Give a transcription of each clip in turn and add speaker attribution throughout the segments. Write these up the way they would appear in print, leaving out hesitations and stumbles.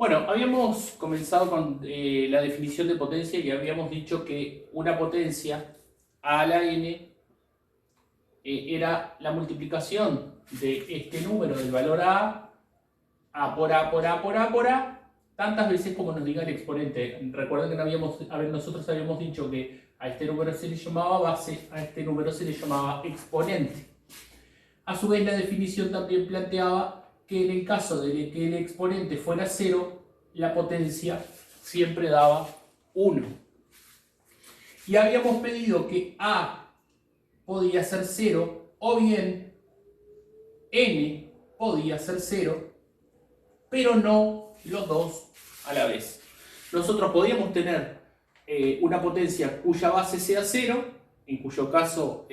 Speaker 1: Bueno, habíamos comenzado con la definición de potencia y habíamos dicho que una potencia a la n era la multiplicación de este número del valor a por a por a por a por a, tantas veces como nos diga el exponente. Recuerden que nosotros habíamos dicho que a este número se le llamaba base, a este número se le llamaba exponente. A su vez, la definición también planteaba que en el caso de que el exponente fuera 0, la potencia siempre daba 1. Y habíamos pedido que a podía ser 0 o bien n podía ser 0, pero no los dos a la vez. Nosotros podíamos tener una potencia cuya base sea 0, en cuyo caso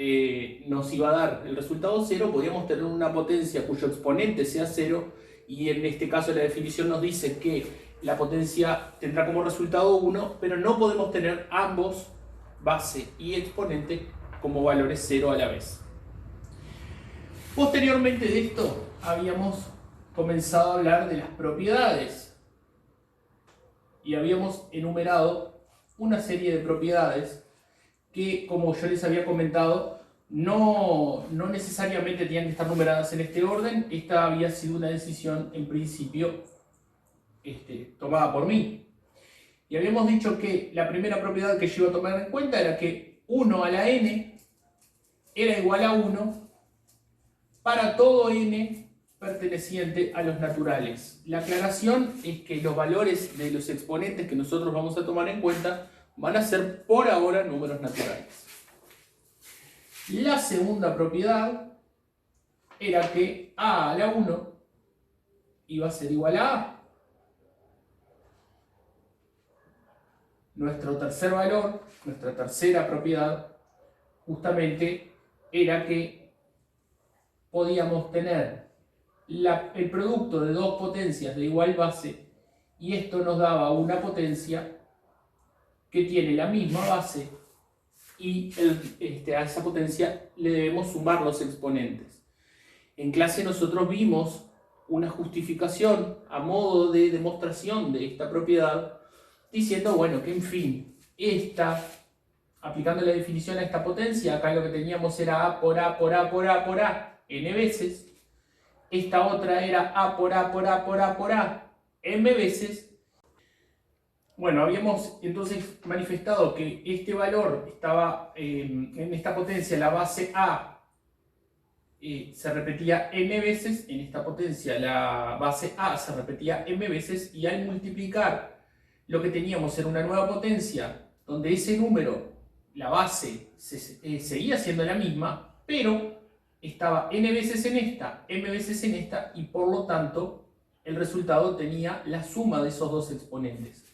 Speaker 1: nos iba a dar el resultado 0, podíamos tener una potencia cuyo exponente sea 0, y en este caso la definición nos dice que la potencia tendrá como resultado 1, pero no podemos tener ambos, base y exponente, como valores 0 a la vez. Posteriormente de esto habíamos comenzado a hablar de las propiedades y habíamos enumerado una serie de propiedades que, como yo les había comentado, no necesariamente tenían que estar numeradas en este orden. Esta había sido una decisión en principio tomada por mí. Y habíamos dicho que la primera propiedad que yo iba a tomar en cuenta era que 1 a la n era igual a 1 para todo n perteneciente a los naturales. La aclaración es que los valores de los exponentes que nosotros vamos a tomar en cuenta van a ser por ahora números naturales. La segunda propiedad era que a la 1 iba a ser igual a a. Nuestro tercer valor, nuestra tercera propiedad, justamente era que podíamos tener el producto de dos potencias de igual base, y esto nos daba una potencia que tiene la misma base, y a esa potencia le debemos sumar los exponentes. En clase nosotros vimos una justificación a modo de demostración de esta propiedad, diciendo, bueno, que en fin, aplicando la definición a esta potencia, acá lo que teníamos era a por a por a por a por a n veces. Esta otra era a por a por a por a por a m veces. Bueno, habíamos entonces manifestado que este valor estaba en esta potencia, la base a se repetía n veces, en esta potencia la base a se repetía m veces, y al multiplicar lo que teníamos era una nueva potencia donde ese número, la base, seguía siendo la misma, pero estaba n veces en esta, m veces en esta, y por lo tanto el resultado tenía la suma de esos dos exponentes.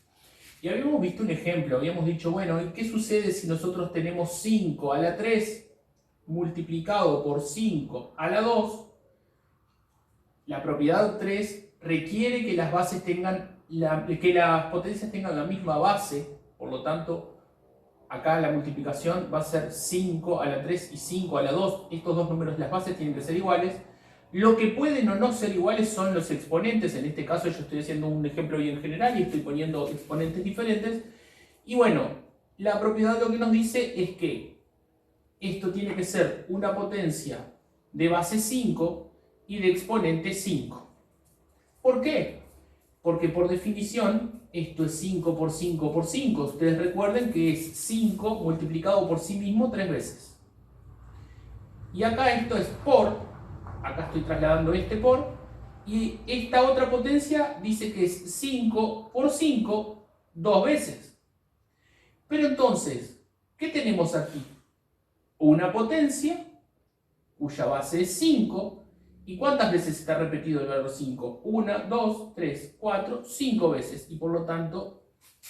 Speaker 1: Y habíamos visto un ejemplo, habíamos dicho, bueno, ¿y qué sucede si nosotros tenemos 5 a la 3 multiplicado por 5 a la 2? La propiedad 3 requiere que las bases que las potencias tengan la misma base, por lo tanto, acá la multiplicación va a ser 5 a la 3 y 5 a la 2. Estos dos números, las bases tienen que ser iguales. Lo que pueden o no ser iguales son los exponentes. En este caso yo estoy haciendo un ejemplo bien general y estoy poniendo exponentes diferentes. Y bueno, la propiedad lo que nos dice es que esto tiene que ser una potencia de base 5 y de exponente 5. ¿Por qué? Porque por definición esto es 5 por 5 por 5. Ustedes recuerden que es 5 multiplicado por sí mismo 3 veces. Y acá esto es por, acá estoy trasladando este por, y esta otra potencia dice que es 5 por 5 2 veces. Pero entonces, ¿qué tenemos aquí? Una potencia cuya base es 5. ¿Y cuántas veces está repetido el valor 5? 1, 2, 3, 4, 5 veces. Y por lo tanto,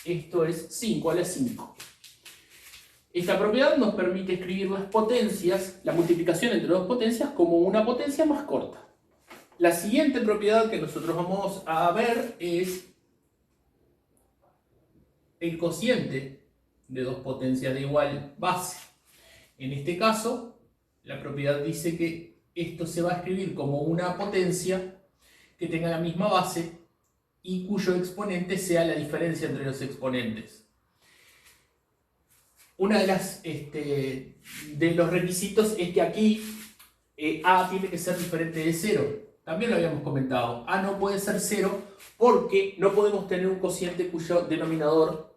Speaker 1: esto es 5 a la 5. Esta propiedad nos permite escribir las potencias, la multiplicación entre dos potencias, como una potencia más corta. La siguiente propiedad que nosotros vamos a ver es el cociente de dos potencias de igual base. En este caso, la propiedad dice que esto se va a escribir como una potencia que tenga la misma base y cuyo exponente sea la diferencia entre los exponentes. Una de los requisitos es que aquí a tiene que ser diferente de 0. También lo habíamos comentado. A no puede ser 0 porque no podemos tener un cociente cuyo denominador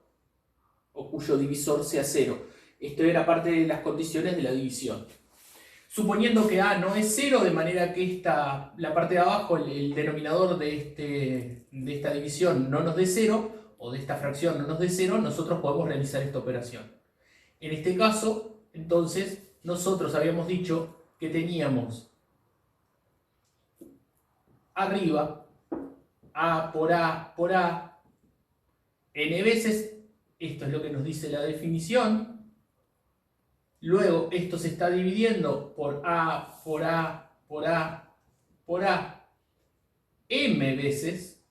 Speaker 1: o cuyo divisor sea 0. Esto era parte de las condiciones de la división. Suponiendo que A no es 0, de manera que la parte de abajo, el denominador de esta división no nos dé 0, o de esta fracción no nos dé 0, nosotros podemos realizar esta operación. En este caso, entonces, nosotros habíamos dicho que teníamos arriba A por A por A n veces, esto es lo que nos dice la definición. Luego esto se está dividiendo por A por A por A por A m veces.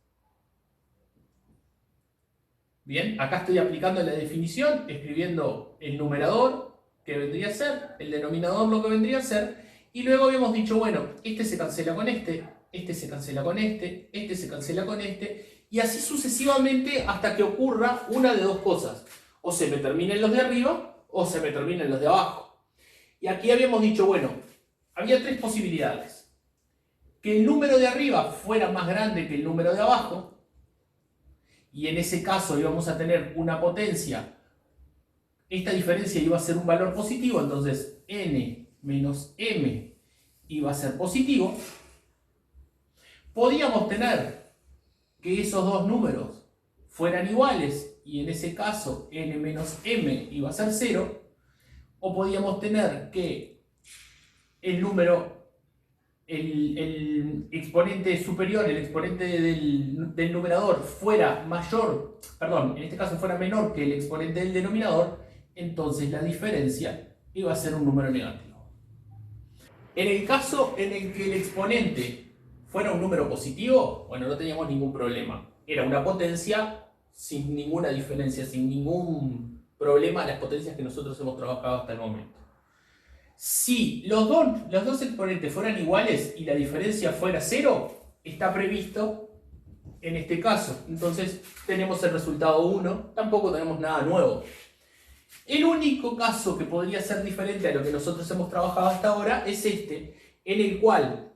Speaker 1: Bien, acá estoy aplicando la definición, escribiendo el numerador que vendría a ser, el denominador lo que vendría a ser, y luego habíamos dicho, bueno, este se cancela con este se cancela con este se cancela con este, y así sucesivamente hasta que ocurra una de dos cosas. O se me terminen los de arriba, o se me terminen los de abajo. Y aquí habíamos dicho, bueno, había tres posibilidades. Que el número de arriba fuera más grande que el número de abajo, y en ese caso íbamos a tener una potencia. Esta diferencia iba a ser un valor positivo, entonces n menos m iba a ser positivo. Podíamos tener que esos dos números fueran iguales, y en ese caso n menos m iba a ser 0. O podíamos tener que el exponente superior, el exponente del numerador fuera mayor, perdón, en este caso fuera menor que el exponente del denominador, entonces la diferencia iba a ser un número negativo. En el caso en el que el exponente fuera un número positivo, bueno, no teníamos ningún problema. Era una potencia sin ninguna diferencia, sin ningún problema a las potencias que nosotros hemos trabajado hasta el momento. Si los dos exponentes fueran iguales y la diferencia fuera 0, está previsto en este caso. Entonces tenemos el resultado 1, tampoco tenemos nada nuevo. El único caso que podría ser diferente a lo que nosotros hemos trabajado hasta ahora es este, en el cual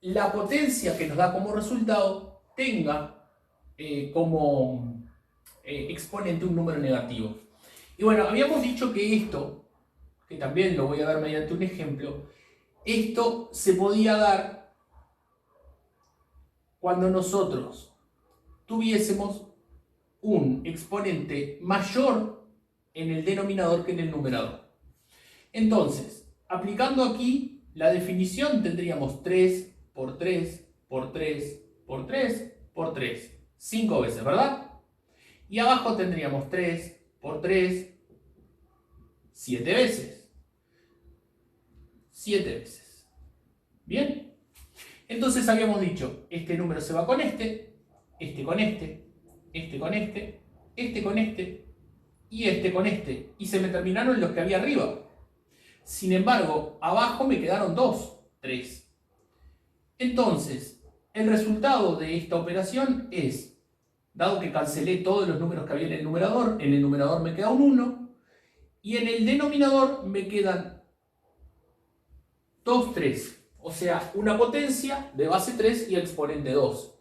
Speaker 1: la potencia que nos da como resultado tenga como exponente un número negativo. Y bueno, habíamos dicho que esto, que también lo voy a ver mediante un ejemplo, esto se podía dar cuando nosotros tuviésemos un exponente mayor en el denominador que en el numerador. Entonces, aplicando aquí la definición, tendríamos 3 por 3 por 3 por 3 por 3, 5 veces, ¿verdad? Y abajo tendríamos 3 por 3, 7 veces. 7 veces. ¿Bien? Entonces habíamos dicho, este número se va con este con este, este con este, este con este y este con este. Y se me terminaron los que había arriba. Sin embargo, abajo me quedaron 2, 3. Entonces, el resultado de esta operación es, dado que cancelé todos los números que había en el numerador me queda un 1, y en el denominador me quedan 2, 3. O sea, una potencia de base 3 y el exponente 2.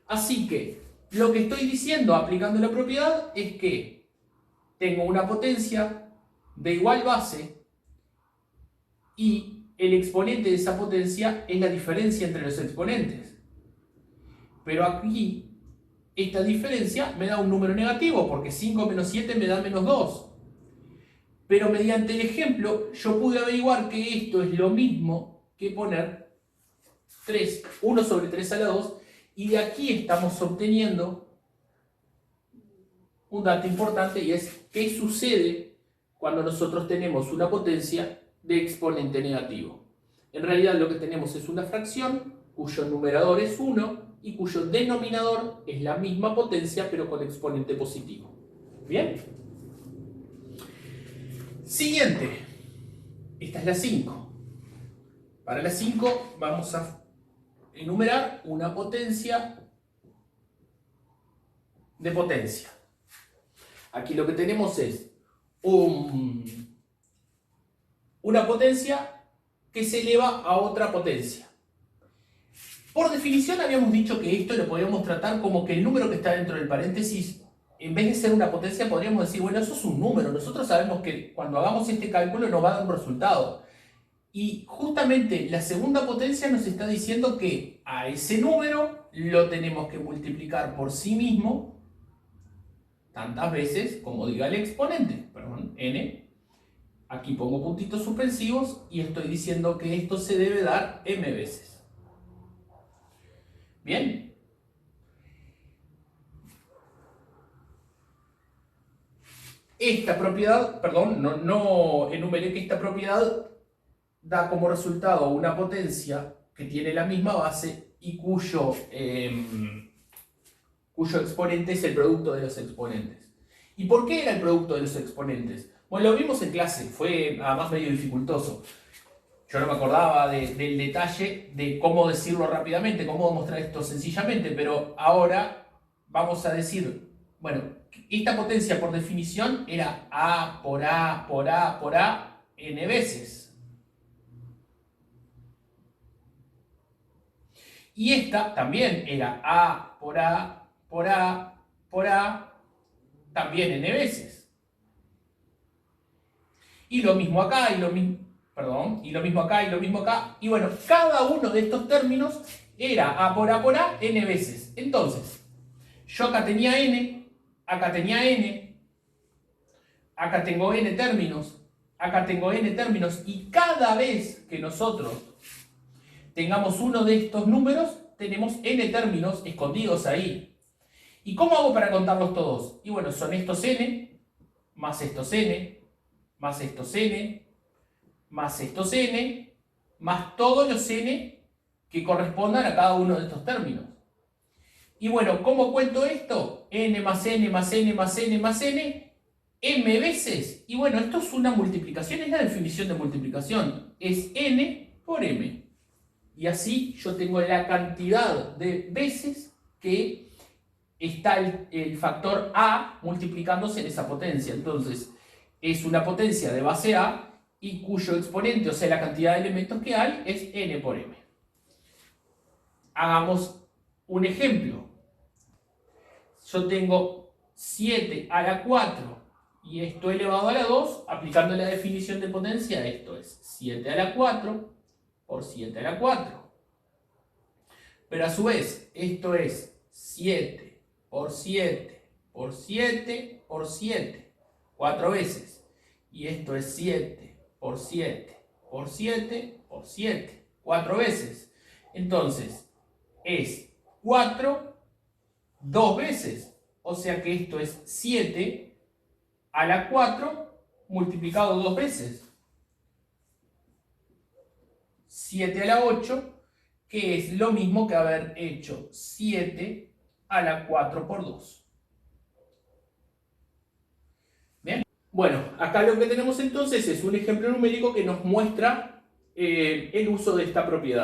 Speaker 1: Así que, lo que estoy diciendo aplicando la propiedad es que tengo una potencia de igual base y el exponente de esa potencia es la diferencia entre los exponentes. Pero aquí, esta diferencia me da un número negativo, porque 5 menos 7 me da menos 2. Pero mediante el ejemplo, yo pude averiguar que esto es lo mismo que poner 1 sobre 3 a la 2, y de aquí estamos obteniendo un dato importante, y es qué sucede cuando nosotros tenemos una potencia de exponente negativo. En realidad lo que tenemos es una fracción cuyo numerador es 1 y cuyo denominador es la misma potencia pero con exponente positivo. ¿Bien? Siguiente. Esta es la 5. Para la 5 vamos a enumerar una potencia de potencia. Aquí lo que tenemos es una potencia que se eleva a otra potencia. Por definición habíamos dicho que esto lo podríamos tratar como que el número que está dentro del paréntesis, en vez de ser una potencia, podríamos decir, bueno, eso es un número. Nosotros sabemos que cuando hagamos este cálculo nos va a dar un resultado. Y justamente la segunda potencia nos está diciendo que a ese número lo tenemos que multiplicar por sí mismo tantas veces como diga el exponente, perdón, n. Aquí pongo puntitos suspensivos y estoy diciendo que esto se debe dar m veces. Bien. Esta propiedad, perdón, no enumeré que esta propiedad da como resultado una potencia que tiene la misma base y cuyo exponente es el producto de los exponentes. ¿Y por qué era el producto de los exponentes? Bueno, lo vimos en clase, fue además medio dificultoso. Yo no me acordaba del detalle de cómo decirlo rápidamente, cómo demostrar esto sencillamente, pero ahora vamos a decir, bueno, esta potencia por definición era A por A por A por A n veces. Y esta también era A por A por A por A también n veces. Y lo mismo acá, y lo mismo acá, y lo mismo acá. Y bueno, cada uno de estos términos era A por A n veces. Entonces, yo acá tenía n, acá tenía n, acá tengo n términos, acá tengo n términos, y cada vez que nosotros tengamos uno de estos números, tenemos n términos escondidos ahí. ¿Y cómo hago para contarlos todos? Y bueno, son estos n, más estos n, más estos n, más estos n, más todos los n que correspondan a cada uno de estos términos. Y bueno, ¿cómo cuento esto? N más n más n más n más n, m veces. Y bueno, esto es una multiplicación, es la definición de multiplicación. Es n por m. Y así yo tengo la cantidad de veces que está el factor a multiplicándose en esa potencia. Entonces, es una potencia de base a y cuyo exponente, o sea, la cantidad de elementos que hay, es n por m. Hagamos un ejemplo. Yo tengo 7 a la 4 y esto elevado a la 2, aplicando la definición de potencia, esto es 7 a la 4 por 7 a la 4. Pero a su vez, esto es 7 por 7 por 7 por 7, 4 veces. Y esto es 7 por 7 por 7 por 7, 4 veces. Entonces, es 4 2 veces. O sea que esto es 7 a la 4 multiplicado 2 veces. 7 a la 8, que es lo mismo que haber hecho 7 a la 4 por 2. ¿Bien? Bueno, acá lo que tenemos entonces es un ejemplo numérico que nos muestra el uso de esta propiedad.